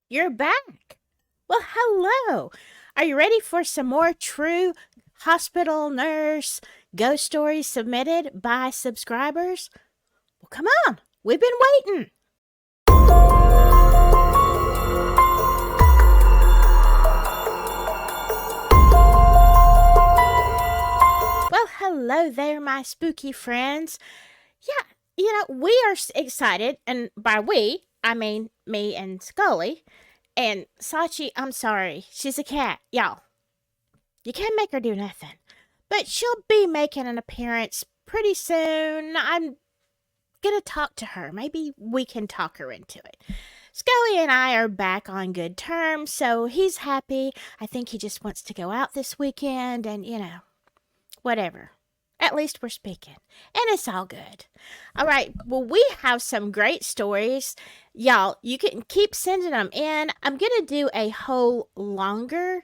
You're back. Well, hello. Are you ready for some more true hospital nurse ghost stories submitted by subscribers? Well, come on. We've been waiting. Well, hello there, my spooky friends. Yeah, we are excited, and by we, I mean me and Scully. And Sachi, I'm sorry, she's a cat, y'all. You can't make her do nothing. But she'll be making an appearance pretty soon. I'm gonna talk to her. Maybe we can talk her into it. Scully and I are back on good terms, so he's happy. I think he just wants to go out this weekend and, whatever. At least we're speaking. And it's all good. All right. Well, we have some great stories. Y'all, you can keep sending them in. I'm going to do a whole longer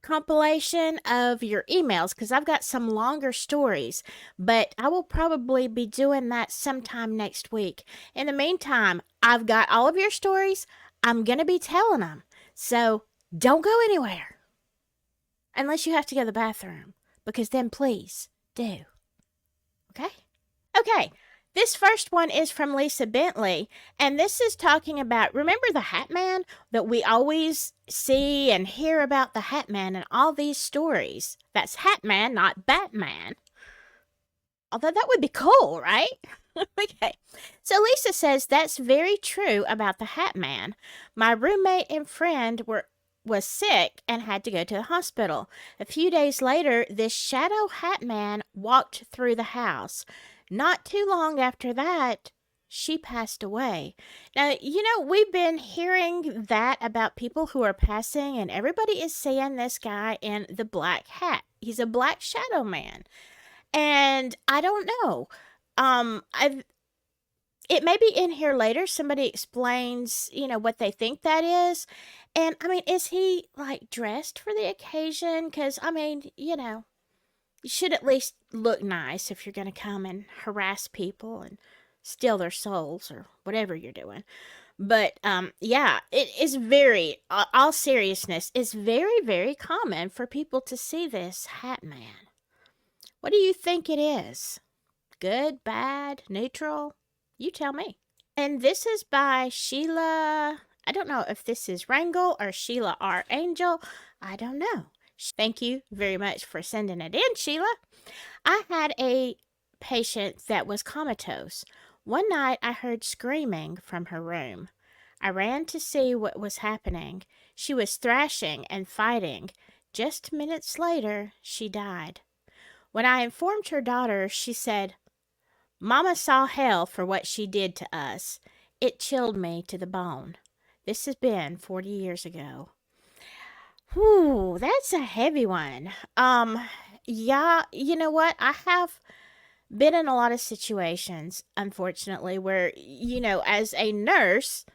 compilation of your emails because I've got some longer stories, but I will probably be doing that sometime next week. In the meantime, I've got all of your stories. I'm going to be telling them. So don't go anywhere unless you have to go to the bathroom, because then please do. Okay? Okay. This first one is from Lisa Bentley, and this is talking about, remember the Hatman that we always see and hear about, the Hatman in all these stories? That's Hatman, not Batman. Although that would be cool, right? Okay. So Lisa says that's very true about the Hatman. My roommate and friend was sick and had to go to the hospital. A few days later, this shadow Hatman walked through the house. Not too long after that, she passed away. Now, we've been hearing that about people who are passing, and everybody is seeing this guy in the black hat. He's a black shadow man. And I don't know. It may be in here later. Somebody explains, what they think that is. And I mean, is he like dressed for the occasion? Because I mean, you should at least look nice if you're going to come and harass people and steal their souls or whatever you're doing. But yeah, it is very, all seriousness, it's very, very common for people to see this Hat Man. What do you think it is? Good, bad, neutral? You tell me. And this is by Sheila. I don't know if this is Wrangle or Sheila R. Angel. I don't know. Thank you very much for sending it in, Sheila. I had a patient that was comatose. One night I heard screaming from her room. I ran to see what was happening. She was thrashing and fighting. Just minutes later, she died. When I informed her daughter, she said, "Mama saw hell for what she did to us. It chilled me to the bone." This has been 40 years ago. Whew, that's a heavy one. Yeah, you know what? I have been in a lot of situations, unfortunately, where, as a nurse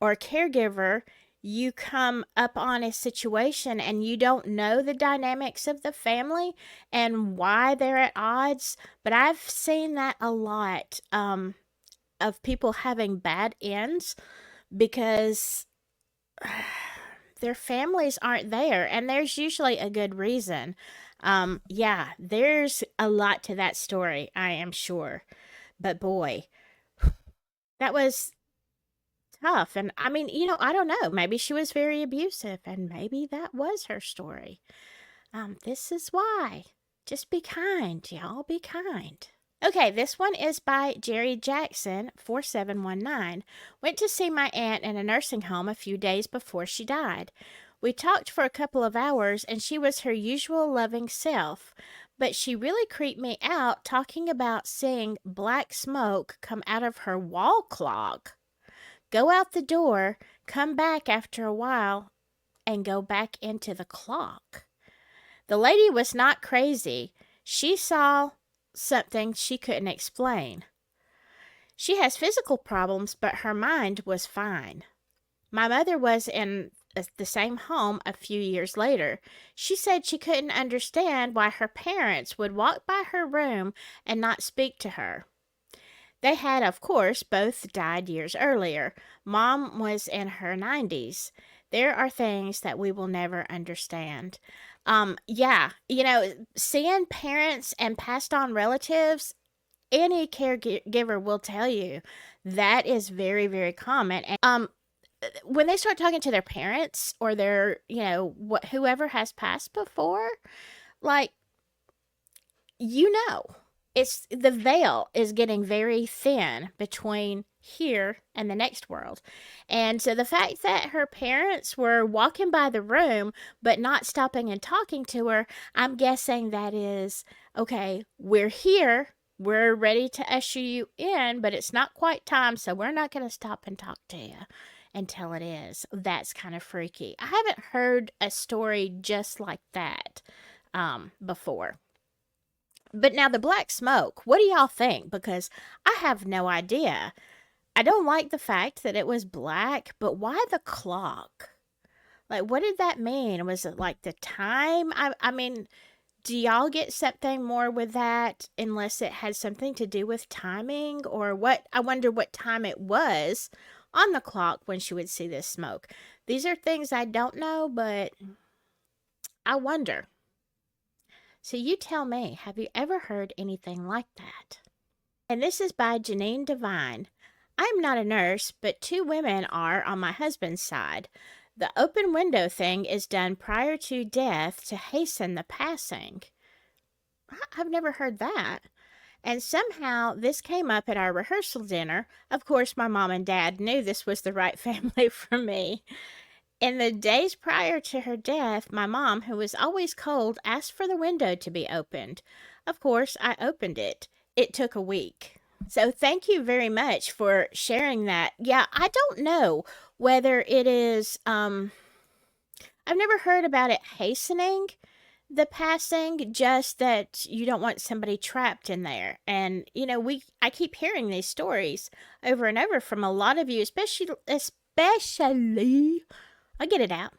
or a caregiver, you come up on a situation and you don't know the dynamics of the family and why they're at odds. But I've seen that a lot, of people having bad ends because their families aren't there, and there's usually a good reason. Yeah, there's a lot to that story, I am sure. But boy, that was tough. And I mean, I don't know. Maybe she was very abusive, and maybe that was her story. This is why. Just be kind, y'all. Be kind. Okay, this one is by Jerry Jackson, 4719. Went to see my aunt in a nursing home a few days before she died. We talked for a couple of hours, and she was her usual loving self, but she really creeped me out talking about seeing black smoke come out of her wall clock, go out the door, come back after a while, and go back into the clock. The lady was not crazy. She saw something she couldn't explain. She has physical problems, but her mind was fine. My mother was in the same home a few years later. She said she couldn't understand why her parents would walk by her room and not speak to her. They had, of course, both died years earlier. Mom was in her 90s. There are things that we will never understand. Yeah, seeing parents and passed on relatives, any caregiver will tell you that is very, very common. And when they start talking to their parents or their, whoever has passed before, like, you know, it's the veil is getting very thin between here and the next world. And so the fact that her parents were walking by the room but not stopping and talking to her, I'm guessing that is okay, we're here. We're ready to usher you in, but it's not quite time, so we're not going to stop and talk to you until it is. That's kind of freaky. I haven't heard a story just like that before. But now the black smoke, what do y'all think? Because I have no idea. I don't like the fact that it was black, but why the clock? Like, what did that mean? Was it like the time? I mean, do y'all get something more with that unless it had something to do with timing or what? I wonder what time it was on the clock when she would see this smoke. These are things I don't know, but I wonder. So you tell me, have you ever heard anything like that? And this is by Janine Devine. I am not a nurse, but two women are on my husband's side. The open window thing is done prior to death to hasten the passing. I've never heard that. And somehow this came up at our rehearsal dinner. Of course, my mom and dad knew this was the right family for me. In the days prior to her death, my mom, who was always cold, asked for the window to be opened. Of course, I opened it. It took a week. So thank you very much for sharing that. Yeah, I don't know whether it is I've never heard about it hastening the passing, just that you don't want somebody trapped in there. And I keep hearing these stories over and over from a lot of you, especially I get it out.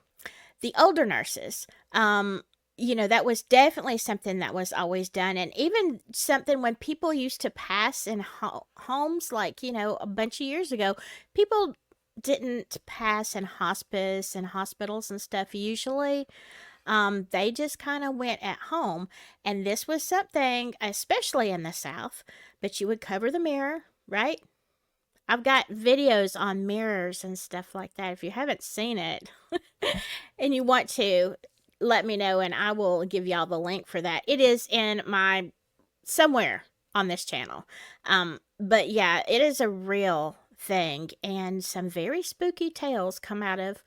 The older nurses. That was definitely something that was always done. And even something when people used to pass in homes, like, a bunch of years ago, people didn't pass in hospice and hospitals and stuff usually. They just kind of went at home. And this was something, especially in the South, but you would cover the mirror, right? I've got videos on mirrors and stuff like that. If you haven't seen it and you want to, let me know and I will give y'all the link for that. It is in my somewhere on this channel. But yeah, it is a real thing, and some very spooky tales come out of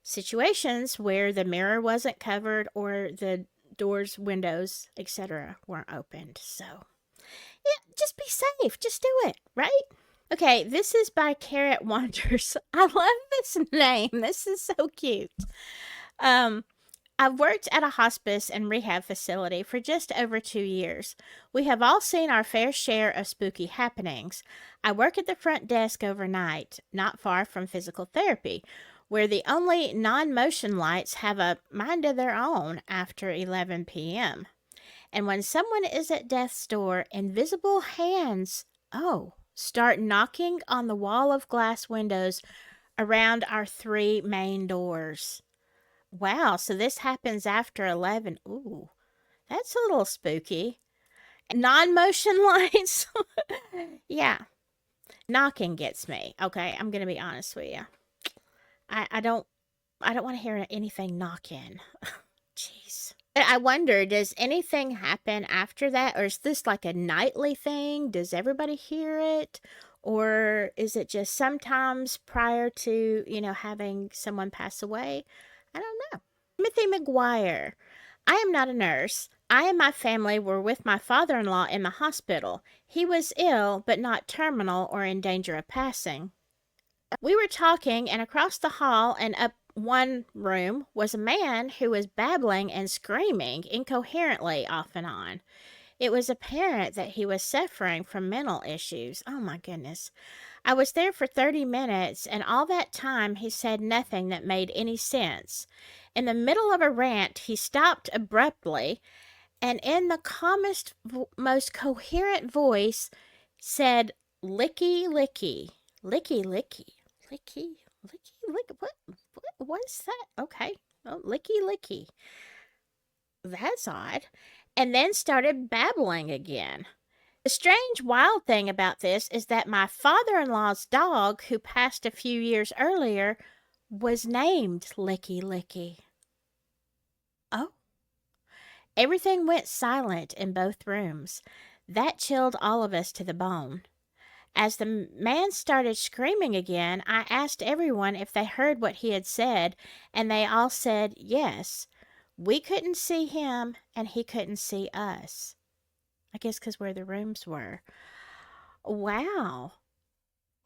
situations where the mirror wasn't covered or the doors, windows, etc. weren't opened. So, yeah, just be safe. Just do it, right? Okay, this is by Carrot Wonders. I love this name. This is so cute. I've worked at a hospice and rehab facility for just over 2 years. We have all seen our fair share of spooky happenings. I work at the front desk overnight, not far from physical therapy, where the only non-motion lights have a mind of their own after 11 p.m. And when someone is at death's door, invisible hands, start knocking on the wall of glass windows around our 3 main doors. Wow, so this happens after 11. Ooh, that's a little spooky. Non-motion lights? Yeah. Knocking gets me. Okay, I'm going to be honest with you. I don't want to hear anything knocking. Jeez. I wonder, does anything happen after that? Or is this like a nightly thing? Does everybody hear it? Or is it just sometimes prior to, having someone pass away? I don't know. Timothy McGuire. I am not a nurse. I and my family were with my father-in-law in the hospital. He was ill, but not terminal or in danger of passing. We were talking, and across the hall and up one room was a man who was babbling and screaming incoherently off and on. It was apparent that he was suffering from mental issues. Oh my goodness. I was there for 30 minutes, and all that time he said nothing that made any sense. In the middle of a rant, he stopped abruptly, and in the calmest, most coherent voice said, Licky Licky. Licky Licky. Licky Licky Licky. What is that? Okay. Oh, Licky Licky. That's odd. And then started babbling again. The strange, wild thing about this is that my father in law's dog, who passed a few years earlier, was named Licky Licky. Oh. Everything went silent in both rooms. That chilled all of us to the bone. As the man started screaming again, I asked everyone if they heard what he had said, and they all said yes. We couldn't see him, and he couldn't see us. I guess because where the rooms were. Wow.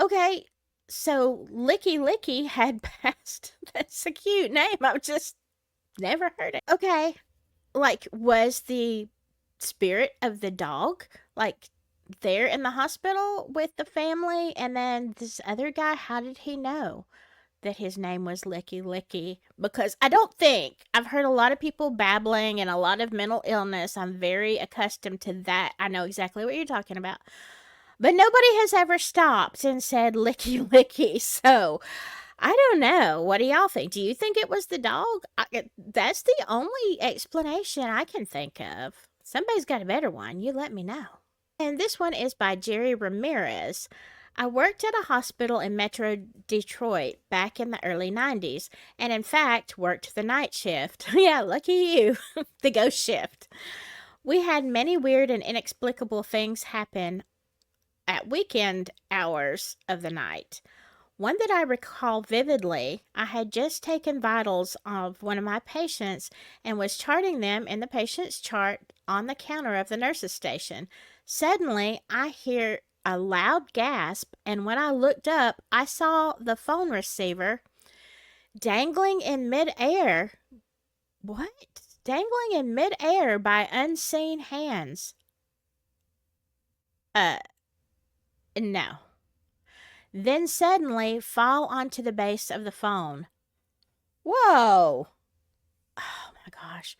Okay, so Licky Licky had passed. That's a cute name. I've just never heard it. Okay, like, was the spirit of the dog, like, there in the hospital with the family? And then this other guy, how did he know that his name was Licky Licky? Because I don't think I've heard a lot of people babbling and a lot of mental illness. I'm very accustomed to that. I know exactly what you're talking about. But nobody has ever stopped and said Licky Licky. So I don't know. What do y'all think? Do you think it was the dog? That's the only explanation I can think of. Somebody's got a better one. You let me know. And this one is by Jerry Ramirez. I worked at a hospital in Metro Detroit back in the early 90s, and in fact worked the night shift. Yeah, lucky you. The ghost shift. We had many weird and inexplicable things happen at weekend hours of the night. One that I recall vividly, I had just taken vitals of one of my patients and was charting them in the patient's chart on the counter of the nurse's station. Suddenly, I hear a loud gasp, and when I looked up, I saw the phone receiver dangling in midair. What? Dangling in midair by unseen hands. Uh, no. Then suddenly fall onto the base of the phone. Whoa! Oh my gosh.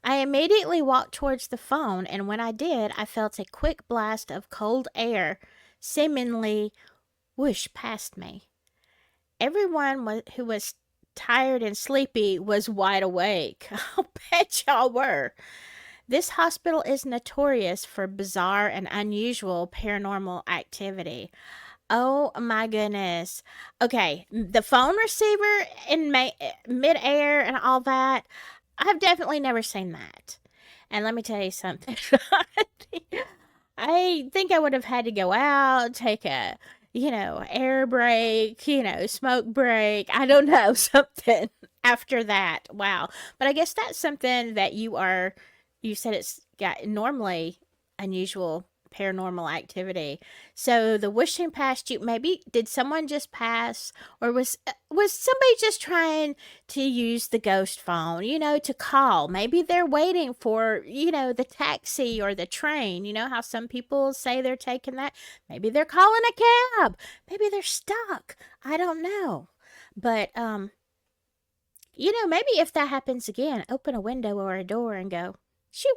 I immediately walked towards the phone, and when I did, I felt a quick blast of cold air seemingly whoosh past me. Everyone who was tired and sleepy was wide awake. I'll bet y'all were. This hospital is notorious for bizarre and unusual paranormal activity. Oh my goodness. Okay, the phone receiver in midair and all that, I've definitely never seen that. And let me tell you something. I think I would have had to go out, take a, air break, smoke break. I don't know, something after that. Wow. But I guess that's something that you said it's got normally unusual paranormal activity. So the wishing past you, maybe did someone just pass, or was somebody just trying to use the ghost phone, to call? Maybe they're waiting for, the taxi or the train. You know how some people say they're taking that? Maybe they're calling a cab. Maybe they're stuck. I don't know. But maybe if that happens again, open a window or a door and go, shoo,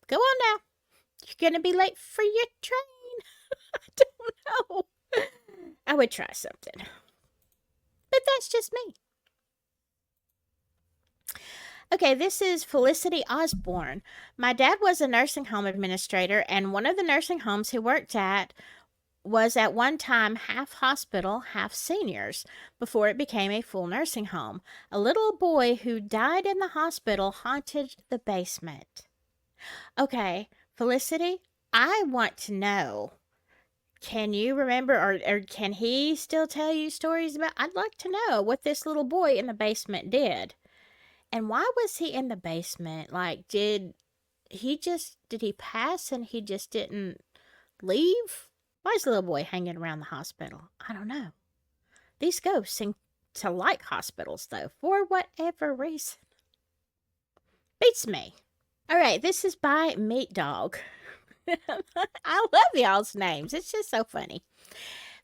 go on now. You're gonna be late for your train. I don't know. I would try something. But that's just me. Okay, this is Felicity Osborne. My dad was a nursing home administrator, and one of the nursing homes he worked at was at one time half hospital, half seniors, before it became a full nursing home. A little boy who died in the hospital haunted the basement. Okay, Felicity, I want to know. Can you remember, or can he still tell you stories about? I'd like to know what this little boy in the basement did. And why was he in the basement? Like, did he pass and he just didn't leave? Why is the little boy hanging around the hospital? I don't know. These ghosts seem to like hospitals, though, for whatever reason. Beats me. All right, this is by Meat Dog. I love y'all's names. It's just so funny.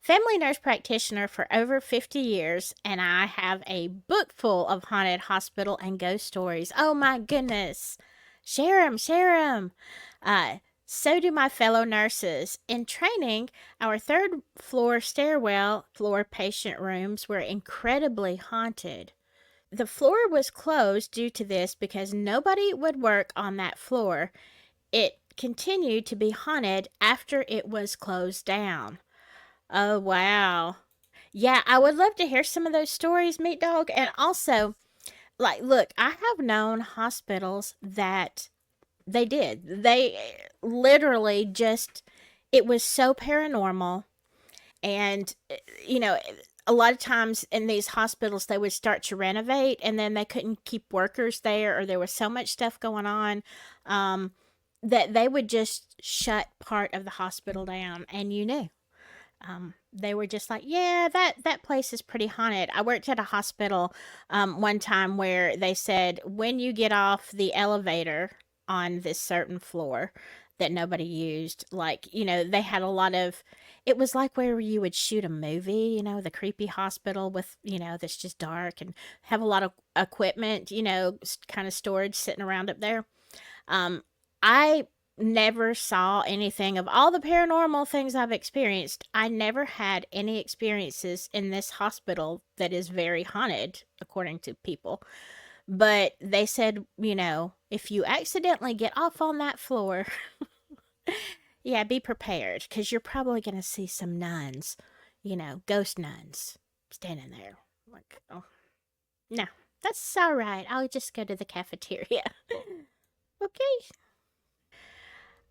Family nurse practitioner for over 50 years, and I have a book full of haunted hospital and ghost stories. Oh my goodness. Share them, share them. So do my fellow nurses. In training, our third floor stairwell floor patient rooms were incredibly haunted. The floor was closed due to this because nobody would work on that floor. It continued to be haunted after it was closed down. Oh, wow. Yeah, I would love to hear some of those stories, Meat Dog. And also, like, look, I have known hospitals that they literally just, it was so paranormal. And, you know, a lot of times in these hospitals, they would start to renovate and then they couldn't keep workers there, or there was so much stuff going on, um, that they would just shut part of the hospital down. And you knew, they were just like, yeah, that place is pretty haunted. I worked at a hospital one time where they said when you get off the elevator on this certain floor that nobody used, like, they had a lot of, it was like where you would shoot a movie, the creepy hospital with, that's just dark and have a lot of equipment, kind of storage sitting around up there. I never saw anything of all the paranormal things I've experienced. I never had any experiences in this hospital that is very haunted, according to people. But they said, if you accidentally get off on that floor, yeah, be prepared because you're probably going to see some nuns, ghost nuns standing there. Like, oh, no, that's all right. I'll just go to the cafeteria. Okay.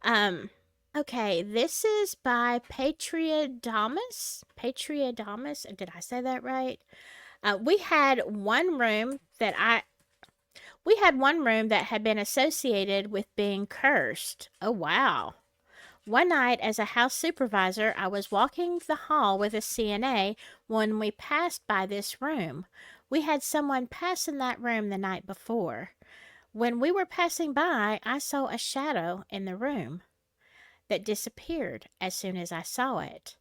Um, okay, this is by Patriodamus. Patriodamus. Did I say that right? We had one room that had been associated with being cursed. Oh wow. One night, as a house supervisor, I was walking the hall with a CNA when we passed by this room. We had someone pass in that room the night before. When we were passing by, I saw a shadow in the room that disappeared as soon as I saw it.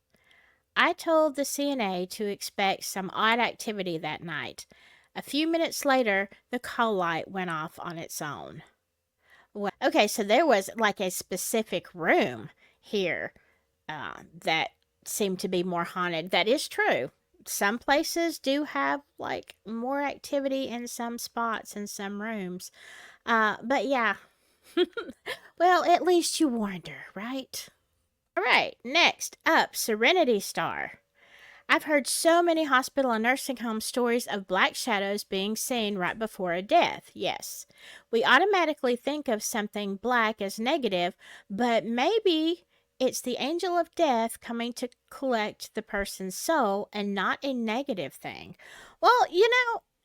I told the CNA to expect some odd activity that night. A few minutes later, the call light went off on its own. Well, okay, so there was like a specific room here that seemed to be more haunted. That is true. Some places do have like more activity in some spots in some rooms. But yeah, well, at least you warned her, right? All right, next up, Serenity Star. I've heard so many hospital and nursing home stories of black shadows being seen right before a death. Yes, we automatically think of something black as negative, but maybe it's the angel of death coming to collect the person's soul and not a negative thing. Well,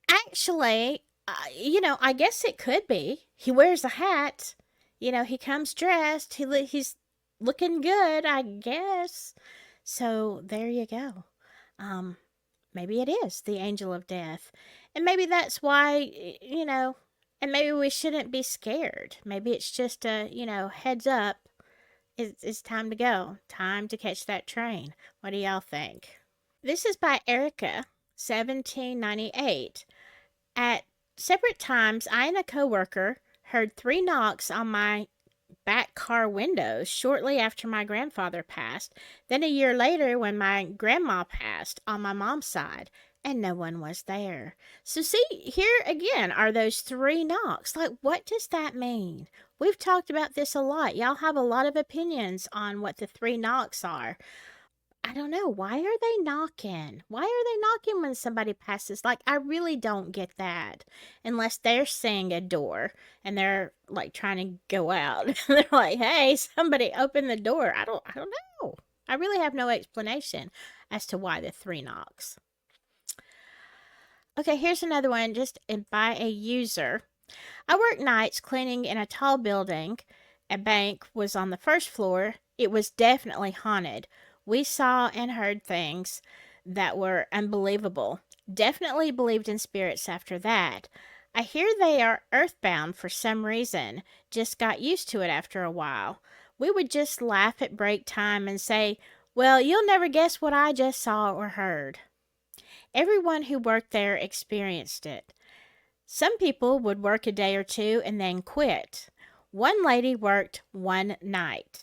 actually, I guess it could be. He wears a hat. He comes dressed. He's looking good, I guess. So there you go. Um, Maybe it is the angel of death. And maybe that's why, and maybe we shouldn't be scared. Maybe it's just a, heads up. It's time to go. Time to catch that train. What do y'all think? This is by Erica, 1798. At separate times, I and a coworker heard three knocks on my back car windows shortly after my grandfather passed, then a year later when my grandma passed on my mom's side, and no one was there. So, see, here again are those three knocks. Like, what does that mean? We've talked about this a lot. Y'all have a lot of opinions on what the three knocks are. I don't know. Why are they knocking? Why are they knocking when somebody passes? Like, I really don't get that. Unless they're seeing a door and they're like trying to go out. They're like, "Hey, somebody open the door." I don't know. I really have no explanation as to why the three knocks. Okay, here's another one just by a user. I work nights cleaning in a tall building. A bank was on the first floor. It was definitely haunted. We saw and heard things that were unbelievable. Definitely believed in spirits after that. I hear they are earthbound for some reason. Just got used to it after a while. We would just laugh at break time and say, "Well, you'll never guess what I just saw or heard." Everyone who worked there experienced it. Some people would work a day or two and then quit. One lady worked one night.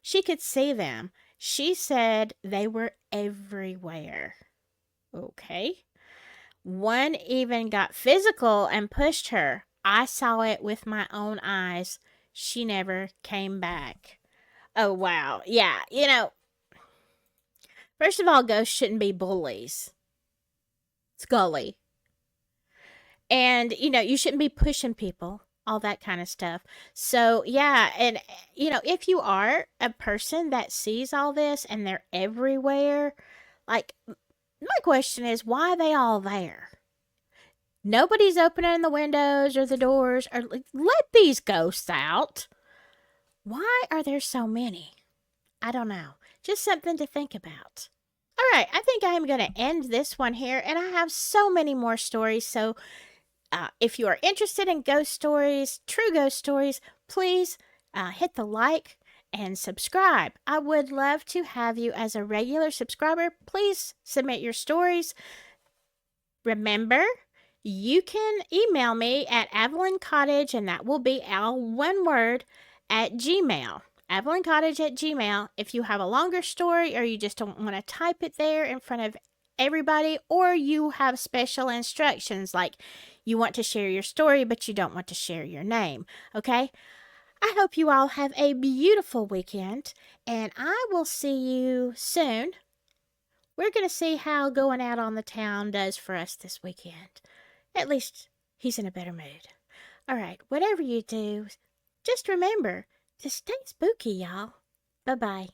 She could see them. She said they were everywhere. Okay. One even got physical and pushed her. I saw it with my own eyes. She never came back. Oh, wow. Yeah, first of all, ghosts shouldn't be bullies. Scully. And, you shouldn't be pushing people, all that kind of stuff. So, yeah. And, if you are a person that sees all this and they're everywhere, like, my question is, why are they all there? Nobody's opening the windows or the doors or let these ghosts out. Why are there so many? I don't know. Just something to think about. All right, I think I am going to end this one here, and I have so many more stories. So, if you are interested in ghost stories, true ghost stories, please hit the like and subscribe. I would love to have you as a regular subscriber. Please submit your stories. Remember, you can email me at Avalon Cottage, and that will be all one word, at Gmail. Avalon Cottage at Gmail. If you have a longer story or you just don't want to type it there in front of everybody, or you have special instructions like you want to share your story but you don't want to share your name, okay? I hope you all have a beautiful weekend, and I will see you soon. We're going to see how going out on the town does for us this weekend. At least he's in a better mood. All right, whatever you do, just remember to stay spooky, y'all. Bye-bye.